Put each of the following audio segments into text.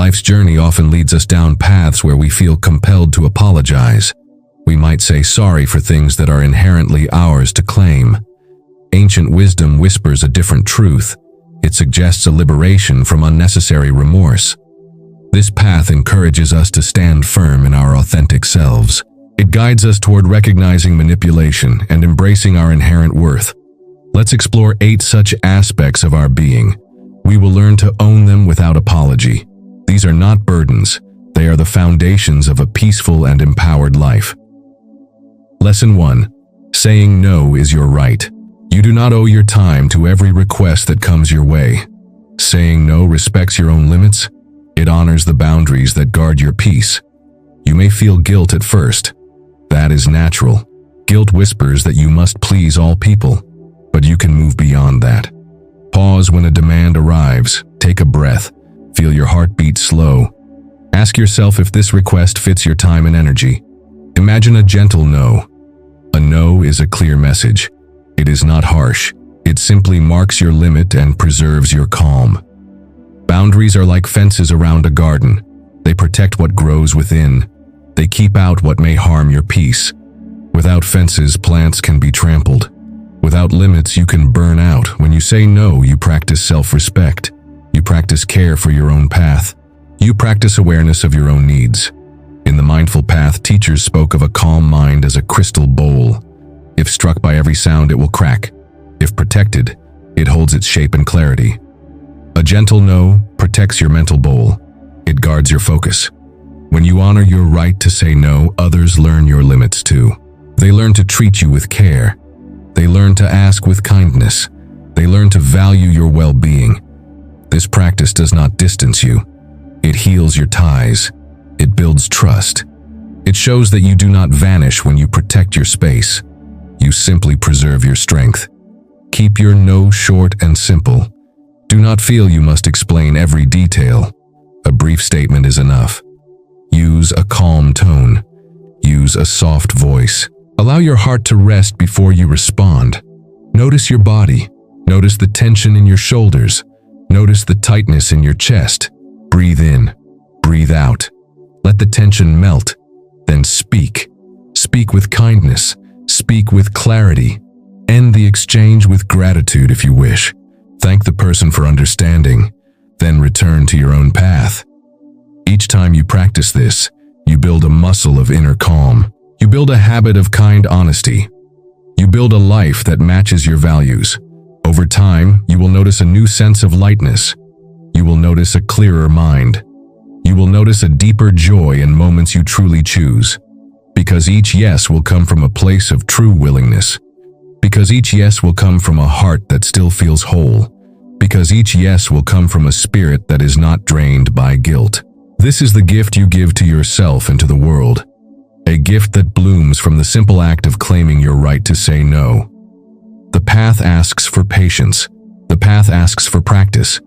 Life's journey often leads us down paths where we feel compelled to apologize. We might say sorry for things that are inherently ours to claim. Ancient wisdom whispers a different truth. It suggests a liberation from unnecessary remorse. This path encourages us to stand firm in our authentic selves. It guides us toward recognizing manipulation and embracing our inherent worth. Let's explore 8 such aspects of our being. We will learn to own them without apology. These are not burdens. They are the foundations of a peaceful and empowered life. Lesson 1. Saying no is your right. You do not owe your time to every request that comes your way. Saying no respects your own limits. It honors the boundaries that guard your peace. You may feel guilt at first. That is natural. Guilt whispers that you must please all people, but you can move beyond that. Pause when a demand arrives. Take a breath. Feel your heartbeat slow. Ask yourself if this request fits your time and energy. Imagine a gentle no. A no is a clear message. It is not harsh. It simply marks your limit and preserves your calm. Boundaries are like fences around a garden. They protect what grows within. They keep out what may harm your peace. Without fences, plants can be trampled. Without limits, you can burn out. When you say no, you practice self-respect. You practice care for your own path. You practice awareness of your own needs. In the mindful path, teachers spoke of a calm mind as a crystal bowl. If struck by every sound, it will crack. If protected, it holds its shape and clarity. A gentle no protects your mental bowl. It guards your focus. When you honor your right to say no, others learn your limits too. They learn to treat you with care. They learn to ask with kindness. They learn to value your well-being. This practice does not distance you. It heals your ties. It builds trust. It shows that you do not vanish when you protect your space. You simply preserve your strength. Keep your no short and simple. Do not feel you must explain every detail. A brief statement is enough. Use a calm tone. Use a soft voice. Allow your heart to rest before you respond. Notice your body. Notice the tension in your shoulders. Notice the tightness in your chest. Breathe in. Breathe out. Let the tension melt. Then speak. Speak with kindness. Speak with clarity. End the exchange with gratitude if you wish. Thank the person for understanding. Then return to your own path. Each time you practice this, you build a muscle of inner calm. You build a habit of kind honesty. You build a life that matches your values. Over time, you will notice a new sense of lightness. You will notice a clearer mind. You will notice a deeper joy in moments you truly choose. Because each yes will come from a place of true willingness. Because each yes will come from a heart that still feels whole. Because each yes will come from a spirit that is not drained by guilt. This is the gift you give to yourself and to the world. A gift that blooms from the simple act of claiming your right to say no. The path asks for patience. The path asks for practice.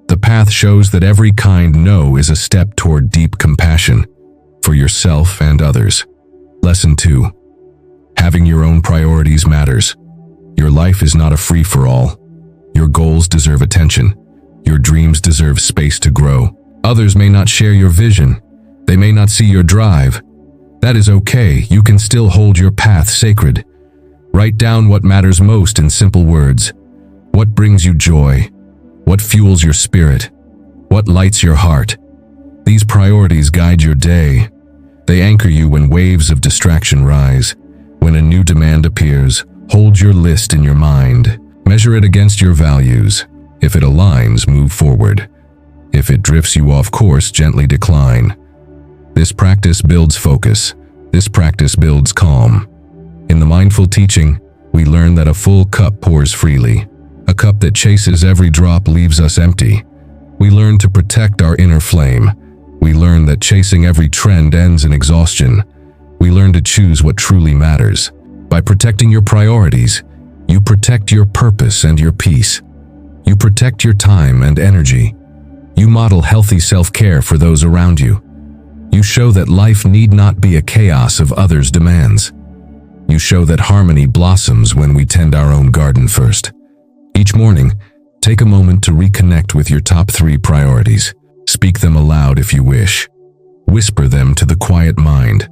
The path shows that every kind no is a step toward deep compassion for yourself and others. Lesson 2. Having your own priorities matters. Your life is not a free-for-all. Your goals deserve attention. Your dreams deserve space to grow. Others may not share your vision. They may not see your drive. That is okay. You can still hold your path sacred. Write down what matters most in simple words. What brings you joy? What fuels your spirit? What lights your heart? These priorities guide your day. They anchor you when waves of distraction rise. When a new demand appears, hold your list in your mind. Measure it against your values. If it aligns, move forward. If it drifts you off course, gently decline. This practice builds focus. This practice builds calm. In the mindful teaching, we learn that a full cup pours freely. A cup that chases every drop leaves us empty. We learn to protect our inner flame. We learn that chasing every trend ends in exhaustion. We learn to choose what truly matters. By protecting your priorities, you protect your purpose and your peace. You protect your time and energy. You model healthy self-care for those around you. You show that life need not be a chaos of others' demands. You show that harmony blossoms when we tend our own garden first. Each morning, take a moment to reconnect with your top 3 priorities. Speak them aloud if you wish. Whisper them to the quiet mind.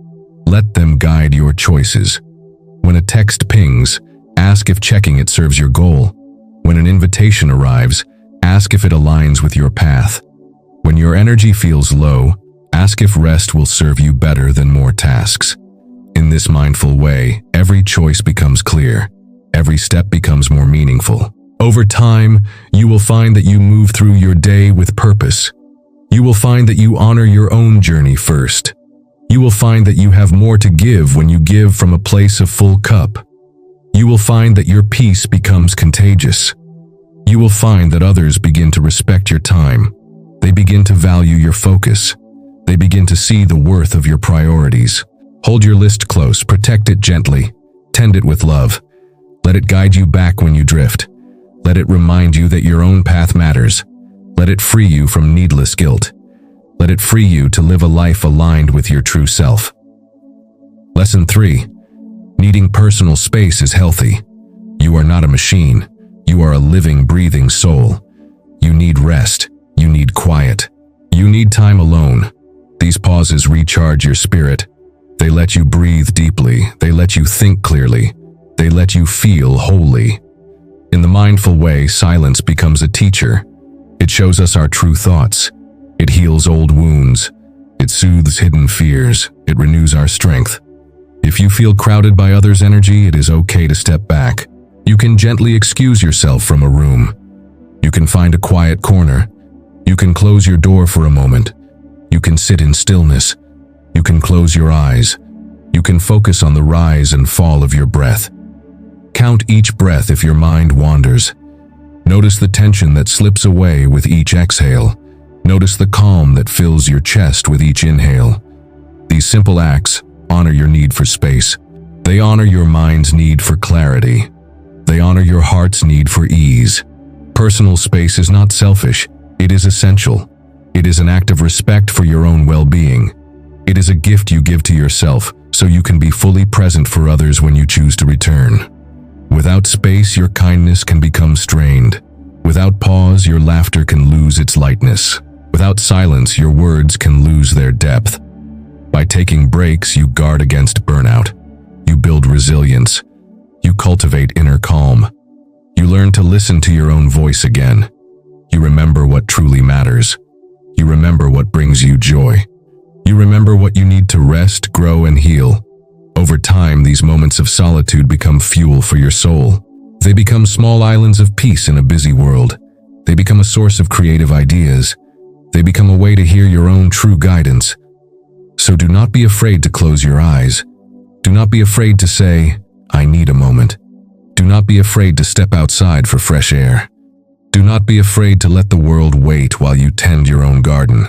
Let them guide your choices. When a text pings, ask if checking it serves your goal. When an invitation arrives, ask if it aligns with your path. When your energy feels low, ask if rest will serve you better than more tasks. In this mindful way, every choice becomes clear. Every step becomes more meaningful. Over time, you will find that you move through your day with purpose. You will find that you honor your own journey first. You will find that you have more to give when you give from a place of full cup. You will find that your peace becomes contagious. You will find that others begin to respect your time. They begin to value your focus. They begin to see the worth of your priorities. Hold your list close, protect it gently, tend it with love. Let it guide you back when you drift. Let it remind you that your own path matters. Let it free you from needless guilt. Let it free you to live a life aligned with your true self. Lesson 3. Needing personal space is healthy. You are not a machine. You are a living, breathing soul. You need rest. You need quiet. You need time alone. These pauses recharge your spirit. They let you breathe deeply. They let you think clearly. They let you feel wholly. In the mindful way, silence becomes a teacher. It shows us our true thoughts. It heals old wounds. It soothes hidden fears. It renews our strength. If you feel crowded by others' energy, it is okay to step back. You can gently excuse yourself from a room. You can find a quiet corner. You can close your door for a moment. You can sit in stillness. You can close your eyes. You can focus on the rise and fall of your breath. Count each breath if your mind wanders. Notice the tension that slips away with each exhale. Notice the calm that fills your chest with each inhale. These simple acts honor your need for space. They honor your mind's need for clarity. They honor your heart's need for ease. Personal space is not selfish. It is essential. It is an act of respect for your own well-being. It is a gift you give to yourself so you can be fully present for others when you choose to return. Without space, your kindness can become strained. Without pause, your laughter can lose its lightness. Without silence, your words can lose their depth. By taking breaks, you guard against burnout. You build resilience. You cultivate inner calm. You learn to listen to your own voice again. You remember what truly matters. You remember what brings you joy. You remember what you need to rest, grow, and heal. Over time, these moments of solitude become fuel for your soul. They become small islands of peace in a busy world. They become a source of creative ideas. They become a way to hear your own true guidance. So do not be afraid to close your eyes. Do not be afraid to say, "I need a moment." Do not be afraid to step outside for fresh air. Do not be afraid to let the world wait while you tend your own garden.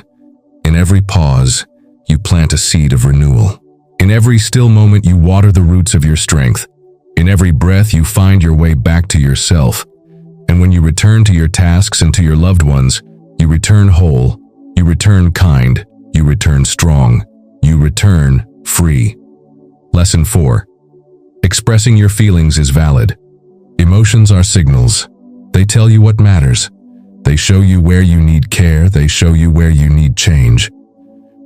In every pause, you plant a seed of renewal. In every still moment, you water the roots of your strength. In every breath, you find your way back to yourself. And when you return to your tasks and to your loved ones, you return whole, you return kind, you return strong, you return free. Lesson 4. Expressing your feelings is valid. Emotions are signals. They tell you what matters. They show you where you need care. They show you where you need change.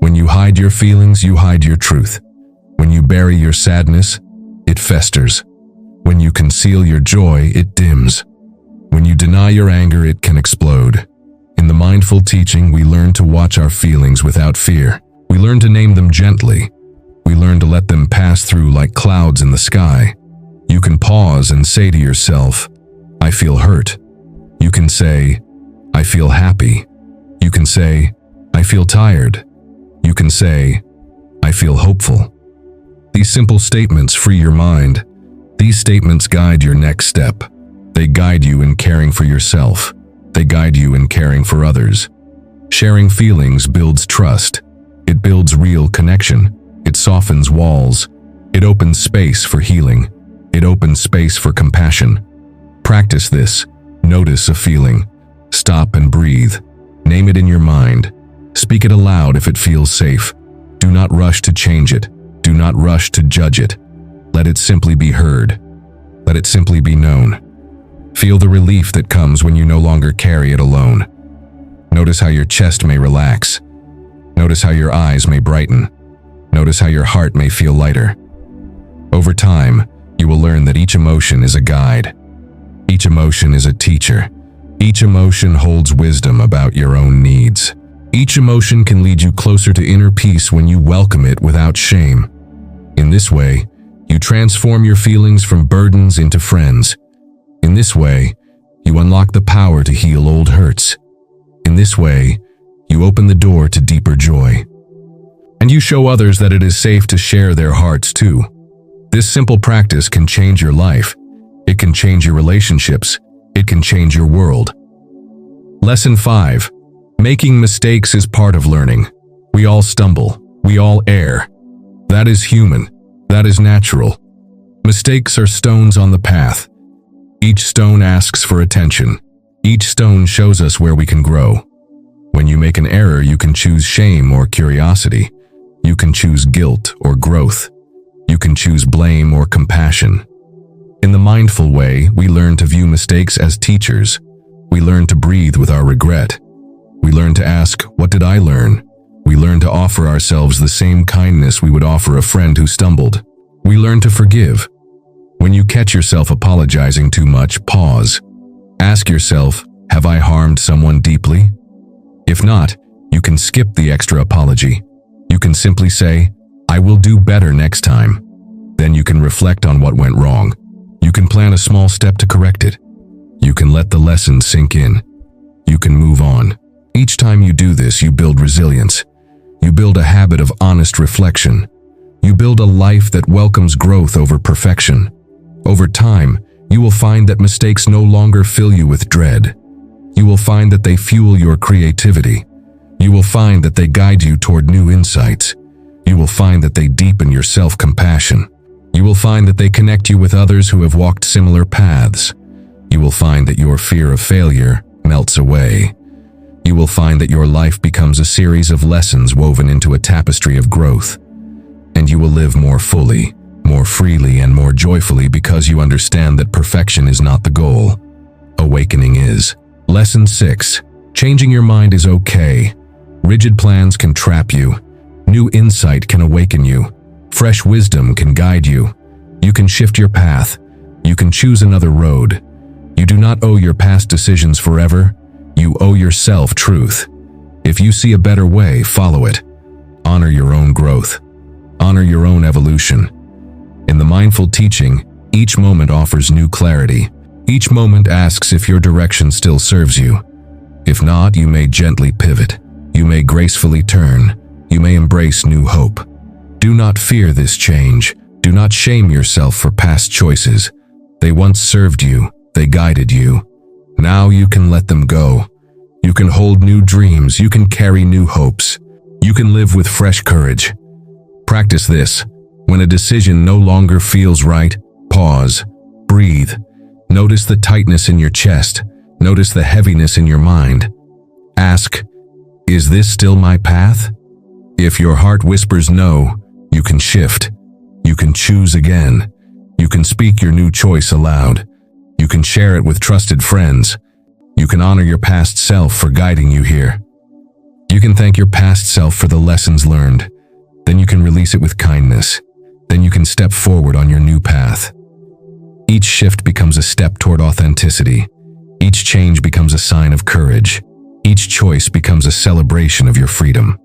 When you hide your feelings, you hide your truth. When you bury your sadness, it festers. When you conceal your joy, it dims. When you deny your anger, it can explode. In the mindful teaching, we learn to watch our feelings without fear. We learn to name them gently. We learn to let them pass through like clouds in the sky. You can pause and say to yourself, "I feel hurt." You can say, "I feel happy." You can say, "I feel tired." You can say, "I feel hopeful." These simple statements free your mind. These statements guide your next step. They guide you in caring for yourself. They guide you in caring for others. Sharing feelings builds trust. It builds real connection. It softens walls. It opens space for healing. It opens space for compassion. Practice this. Notice a feeling. Stop and breathe. Name it in your mind. Speak it aloud if it feels safe. Do not rush to change it. Do not rush to judge it. Let it simply be heard. Let it simply be known. Feel the relief that comes when you no longer carry it alone. Notice how your chest may relax. Notice how your eyes may brighten. Notice how your heart may feel lighter. Over time, you will learn that each emotion is a guide. Each emotion is a teacher. Each emotion holds wisdom about your own needs. Each emotion can lead you closer to inner peace when you welcome it without shame. In this way, you transform your feelings from burdens into friends. In this way, you unlock the power to heal old hurts. In this way, you open the door to deeper joy. And you show others that it is safe to share their hearts too. This simple practice can change your life. It can change your relationships. It can change your world. Lesson 5. Making mistakes is part of learning. We all stumble. We all err. That is human. That is natural. Mistakes are stones on the path. Each stone asks for attention. Each stone shows us where we can grow. When you make an error, you can choose shame or curiosity. You can choose guilt or growth. You can choose blame or compassion. In the mindful way, we learn to view mistakes as teachers. We learn to breathe with our regret. We learn to ask, what did I learn? We learn to offer ourselves the same kindness we would offer a friend who stumbled. We learn to forgive. When you catch yourself apologizing too much, pause. Ask yourself, have I harmed someone deeply? If not, you can skip the extra apology. You can simply say, I will do better next time. Then you can reflect on what went wrong. You can plan a small step to correct it. You can let the lesson sink in. You can move on. Each time you do this, you build resilience. You build a habit of honest reflection. You build a life that welcomes growth over perfection. Over time, you will find that mistakes no longer fill you with dread. You will find that they fuel your creativity. You will find that they guide you toward new insights. You will find that they deepen your self-compassion. You will find that they connect you with others who have walked similar paths. You will find that your fear of failure melts away. You will find that your life becomes a series of lessons woven into a tapestry of growth. And you will live more fully, more freely, and more joyfully because you understand that perfection is not the goal. Awakening is. Lesson 6. Changing your mind is okay. Rigid plans can trap you. New insight can awaken you. Fresh wisdom can guide you. You can shift your path. You can choose another road. You do not owe your past decisions forever. You owe yourself truth. If you see a better way, follow it. Honor your own growth. Honor your own evolution. In the mindful teaching, each moment offers new clarity. Each moment asks if your direction still serves you. If not, you may gently pivot. You may gracefully turn. You may embrace new hope. Do not fear this change. Do not shame yourself for past choices. They once served you. They guided you. Now you can let them go. You can hold new dreams. You can carry new hopes. You can live with fresh courage. Practice this. When a decision no longer feels right, pause. Breathe. Notice the tightness in your chest. Notice the heaviness in your mind. Ask, is this still my path? If your heart whispers no, you can shift. You can choose again. You can speak your new choice aloud. You can share it with trusted friends. You can honor your past self for guiding you here. You can thank your past self for the lessons learned. Then you can release it with kindness. Then you can step forward on your new path. Each shift becomes a step toward authenticity. Each change becomes a sign of courage. Each choice becomes a celebration of your freedom.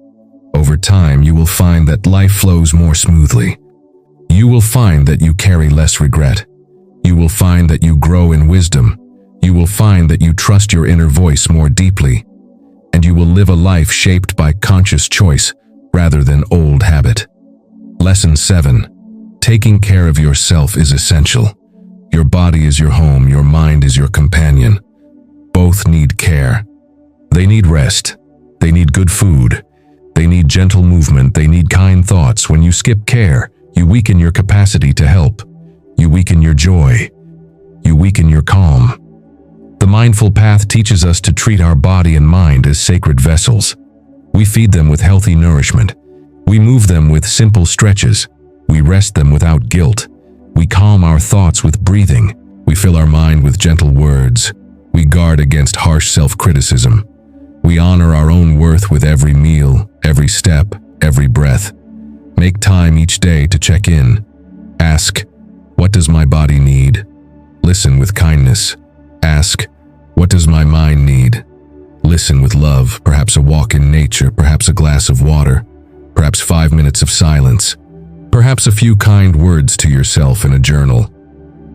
Over time, you will find that life flows more smoothly. You will find that you carry less regret. You will find that you grow in wisdom. You will find that you trust your inner voice more deeply. And you will live a life shaped by conscious choice rather than old habit. Lesson 7. Taking care of yourself is essential. Your body is your home, your mind is your companion. Both need care. They need rest. They need good food. They need gentle movement. They need kind thoughts. When you skip care, you weaken your capacity to help. You weaken your joy. You weaken your calm. The mindful path teaches us to treat our body and mind as sacred vessels. We feed them with healthy nourishment. We move them with simple stretches. We rest them without guilt. We calm our thoughts with breathing. We fill our mind with gentle words. We guard against harsh self-criticism. We honor our own worth with every meal, every step, every breath. Make time each day to check in. Ask, what does my body need? Listen with kindness. Ask, what does my mind need? Listen with love, perhaps a walk in nature, perhaps a glass of water, perhaps 5 minutes of silence, perhaps a few kind words to yourself in a journal.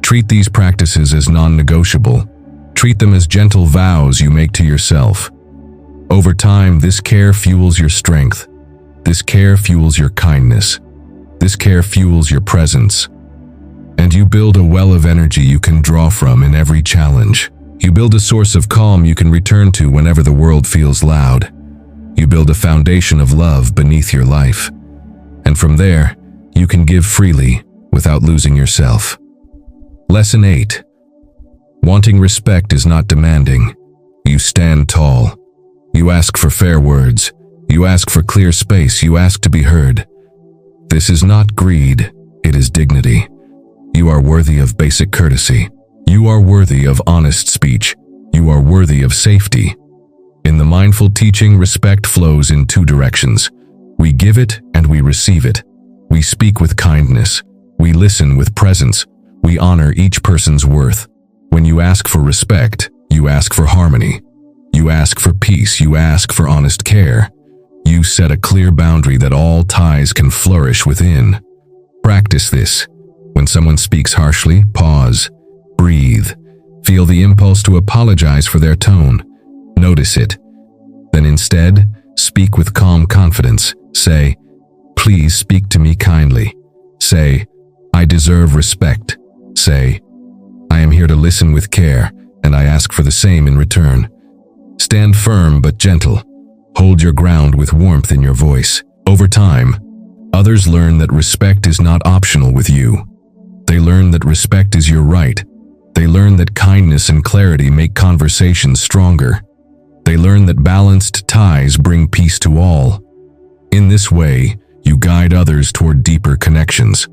Treat these practices as non-negotiable. Treat them as gentle vows you make to yourself. Over time, this care fuels your strength. This care fuels your kindness. This care fuels your presence. And you build a well of energy you can draw from in every challenge. You build a source of calm you can return to whenever the world feels loud. You build a foundation of love beneath your life. And from there, you can give freely without losing yourself. Lesson 8. Wanting respect is not demanding. You stand tall. You ask for fair words. You ask for clear space. You ask to be heard. This is not greed. It is dignity. You are worthy of basic courtesy. You are worthy of honest speech. You are worthy of safety. In the mindful teaching, respect flows in two directions. We give it and we receive it. We speak with kindness. We listen with presence. We honor each person's worth. When you ask for respect, you ask for harmony. You ask for peace. You ask for honest care. You set a clear boundary that all ties can flourish within. Practice this. When someone speaks harshly, pause. Breathe. Feel the impulse to apologize for their tone. Notice it. Then instead, speak with calm confidence. Say, please speak to me kindly. Say, I deserve respect. Say, I am here to listen with care, and I ask for the same in return. Stand firm but gentle. Hold your ground with warmth in your voice. Over time, others learn that respect is not optional with you. They learn that respect is your right. They learn that kindness and clarity make conversations stronger. They learn that balanced ties bring peace to all. In this way, you guide others toward deeper connections.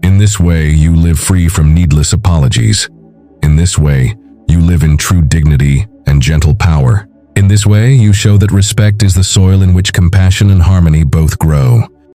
In this way, you live free from needless apologies. In this way, you live in true dignity and gentle power. In this way, you show that respect is the soil in which compassion and harmony both grow.